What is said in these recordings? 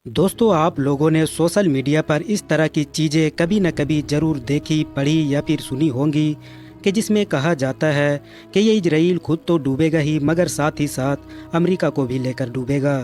दोस्तों, आप लोगों ने सोशल मीडिया पर इस तरह की चीज़ें कभी न कभी ज़रूर देखी, पढ़ी या फिर सुनी होंगी कि जिसमें कहा जाता है कि ये इजराइल खुद तो डूबेगा ही मगर साथ ही साथ अमेरिका को भी लेकर डूबेगा।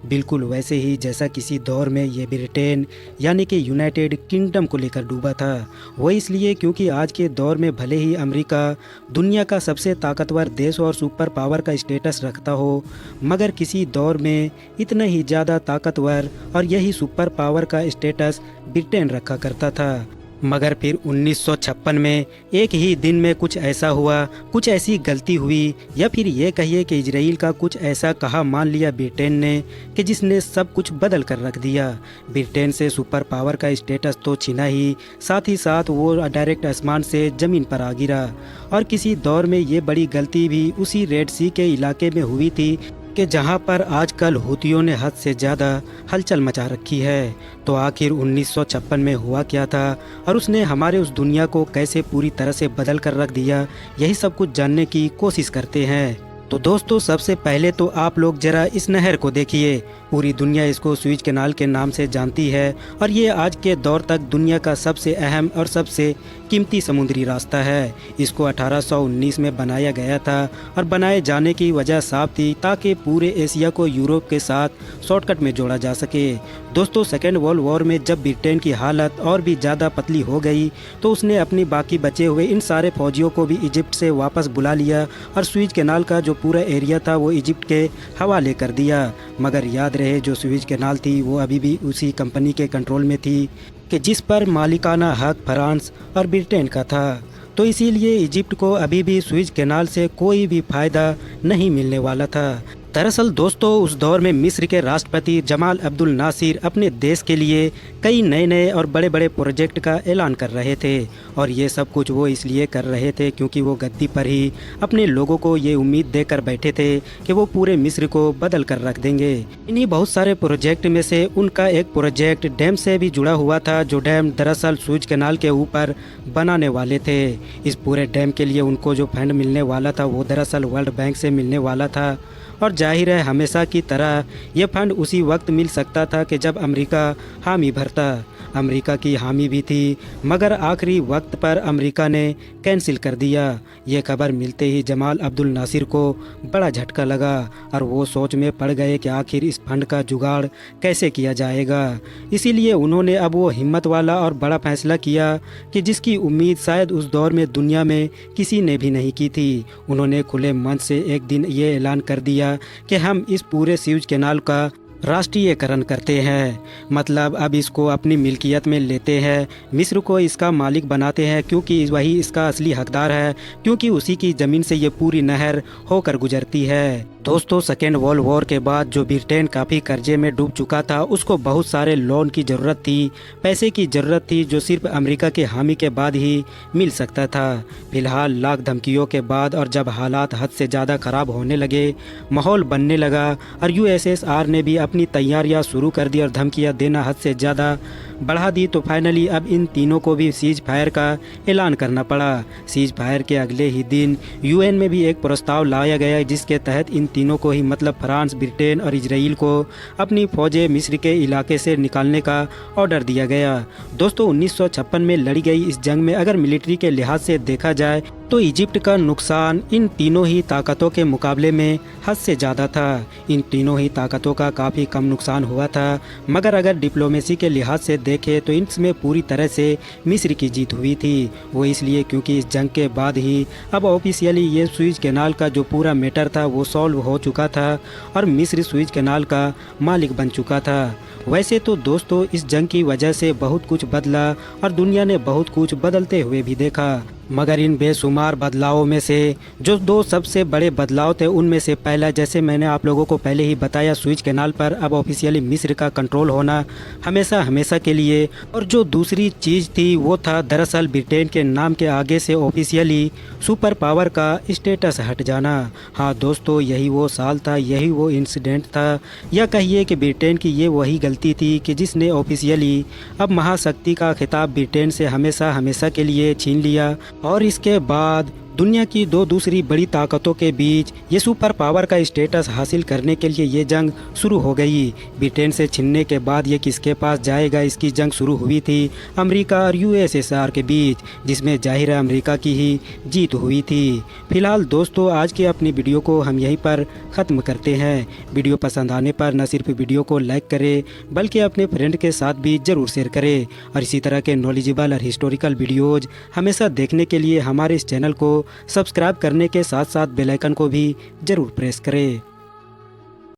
बिल्कुल वैसे ही जैसा किसी दौर में ये ब्रिटेन यानी कि यूनाइटेड किंगडम को लेकर डूबा था। वो इसलिए क्योंकि आज के दौर में भले ही अमेरिका दुनिया का सबसे ताकतवर देश और सुपर पावर का स्टेटस रखता हो, मगर किसी दौर में इतना ही ज़्यादा ताकतवर और यही सुपर पावर का स्टेटस ब्रिटेन रखा करता था। मगर फिर 1956 में एक ही दिन में कुछ ऐसा हुआ, कुछ ऐसी गलती हुई या फिर ये कहिए कि इजराइल का कुछ ऐसा कहा मान लिया ब्रिटेन ने कि जिसने सब कुछ बदल कर रख दिया। ब्रिटेन से सुपर पावर का स्टेटस तो छीना ही, साथ ही साथ वो डायरेक्ट आसमान से ज़मीन पर आ गिरा। और किसी दौर में ये बड़ी गलती भी उसी रेड सी के इलाके में हुई थी कि जहां पर आजकल हूतियों ने हद से ज़्यादा हलचल मचा रखी है। तो आखिर 1956 में हुआ क्या था और उसने हमारे उस दुनिया को कैसे पूरी तरह से बदल कर रख दिया, यही सब कुछ जानने की कोशिश करते हैं। तो दोस्तों, सबसे पहले तो आप लोग जरा इस नहर को देखिए। पूरी दुनिया इसको सुएज कैनाल के नाम से जानती है और ये आज के दौर तक दुनिया का सबसे अहम और सबसे कीमती समुद्री रास्ता है। इसको 1819 में बनाया गया था और बनाए जाने की वजह साफ थी ताकि पूरे एशिया को यूरोप के साथ शॉर्टकट में जोड़ा जा सके। दोस्तों, सेकेंड वर्ल्ड वॉर में जब ब्रिटेन की हालत और भी ज़्यादा पतली हो गई तो उसने अपनी बाकी बचे हुए इन सारे फौजियों को भी इजिप्ट से वापस बुला लिया और सुएज कैनाल का जो पूरा एरिया था वो इजिप्ट के हवाले कर दिया। मगर याद रहे, जो सुएज कैनाल थी वो अभी भी उसी कंपनी के कंट्रोल में थी कि जिस पर मालिकाना हक फ्रांस और ब्रिटेन का था। तो इसीलिए इजिप्ट को अभी भी सुएज कैनाल से कोई भी फ़ायदा नहीं मिलने वाला था। दरअसल दोस्तों, उस दौर में मिस्र के राष्ट्रपति जमाल अब्दुल नासिर अपने देश के लिए कई नए नए और बड़े बड़े प्रोजेक्ट का ऐलान कर रहे थे और ये सब कुछ वो इसलिए कर रहे थे क्योंकि वो गद्दी पर ही अपने लोगों को ये उम्मीद देकर बैठे थे कि वो पूरे मिस्र को बदल कर रख देंगे। इन्हीं बहुत सारे प्रोजेक्ट में से उनका एक प्रोजेक्ट डैम से भी जुड़ा हुआ था, जो डैम दरअसल सुएज कैनाल के ऊपर बनाने वाले थे। इस पूरे डैम के लिए उनको जो फंड मिलने वाला था वो दरअसल वर्ल्ड बैंक से मिलने वाला था और जाहिर है हमेशा की तरह ये फंड उसी वक्त मिल सकता था कि जब अमेरिका हामी भरता। अमेरिका की हामी भी थी, मगर आखिरी वक्त पर अमेरिका ने कैंसिल कर दिया। ये खबर मिलते ही जमाल अब्दुल नासिर को बड़ा झटका लगा और वो सोच में पड़ गए कि आखिर इस फंड का जुगाड़ कैसे किया जाएगा। इसीलिए उन्होंने अब वो हिम्मत वाला और बड़ा फैसला किया कि जिसकी उम्मीद शायद उस दौर में दुनिया में किसी ने भी नहीं की थी। उन्होंने खुले मन से एक दिन ये ऐलान कर दिया कि हम इस पूरे सुएज कैनाल का राष्ट्रीयकरण करते हैं, मतलब अब इसको अपनी मिल्कियत में लेते हैं, मिस्र को इसका मालिक बनाते हैं क्योंकि वही इसका असली हकदार है, क्योंकि उसी की ज़मीन से ये पूरी नहर होकर गुजरती है। दोस्तों, सेकेंड वर्ल्ड वॉर के बाद जो ब्रिटेन काफ़ी कर्जे में डूब चुका था, उसको बहुत सारे लोन की ज़रूरत थी, पैसे की ज़रूरत थी, जो सिर्फ अमेरिका के हामी के बाद ही मिल सकता था। फिलहाल लाख धमकियों के बाद और जब हालात हद से ज़्यादा ख़राब होने लगे, माहौल बनने लगा और यूएसएसआर ने भी अपनी तैयारियां शुरू कर दी और धमकियां देना हद से ज़्यादा बढ़ा दी, तो फाइनली अब इन तीनों को भी सीज फायर का ऐलान करना पड़ा। सीज फायर के अगले ही दिन यूएन में भी एक प्रस्ताव लाया गया जिसके तहत इन तीनों को ही, मतलब फ्रांस, ब्रिटेन और इजराइल को, अपनी फौजें मिस्र के इलाके से निकालने का ऑर्डर दिया गया। दोस्तों, 1956 में लड़ी गई इस जंग में अगर मिलिट्री के लिहाज से देखा जाए तो इजिप्ट का नुकसान इन तीनों ही ताकतों के मुकाबले में हद से ज़्यादा था। इन तीनों ही ताकतों का काफ़ी कम नुकसान हुआ था, मगर अगर डिप्लोमेसी के लिहाज से देखें तो इसमें पूरी तरह से मिस्र की जीत हुई थी। वो इसलिए क्योंकि इस जंग के बाद ही अब ऑफिशियली ये सुएज कैनाल का जो पूरा मैटर था वो सॉल्व हो चुका था और मिस्र सुएज कैनाल का मालिक बन चुका था। वैसे तो दोस्तों, इस जंग की वजह से बहुत कुछ बदला और दुनिया ने बहुत कुछ बदलते हुए भी देखा, मगर इन बेशुमार बदलावों में से जो दो सबसे बड़े बदलाव थे उनमें से पहला, जैसे मैंने आप लोगों को पहले ही बताया, सुएज कैनाल पर अब ऑफिशियली मिस्र का कंट्रोल होना हमेशा हमेशा के लिए, और जो दूसरी चीज़ थी वो था दरअसल ब्रिटेन के नाम के आगे से ऑफिशियली सुपर पावर का स्टेटस हट जाना। हाँ दोस्तों, यही वो साल था, यही वो इंसिडेंट था, या कहिए कि ब्रिटेन की ये वही गलती थी कि जिसने ऑफिशियली अब महाशक्ति का खिताब ब्रिटेन से हमेशा हमेशा के लिए छीन लिया और इसके बाद दुनिया की दो दूसरी बड़ी ताकतों के बीच ये सुपर पावर का स्टेटस हासिल करने के लिए ये जंग शुरू हो गई। ब्रिटेन से छिनने के बाद ये किसके पास जाएगा, इसकी जंग शुरू हुई थी अमेरिका और यूएसएसआर के बीच, जिसमें जाहिर है अमेरिका की ही जीत हुई थी। फिलहाल दोस्तों, आज की अपनी वीडियो को हम यहीं पर ख़त्म करते हैं। वीडियो पसंद आने पर न सिर्फ वीडियो को लाइक करें बल्कि अपने फ्रेंड के साथ भी ज़रूर शेयर करें, और इसी तरह के नॉलेजेबल और हिस्टोरिकल वीडियोज़ हमेशा देखने के लिए हमारे इस चैनल को सब्सक्राइब करने के साथ साथ बेल आइकन को भी ज़रूर प्रेस करें।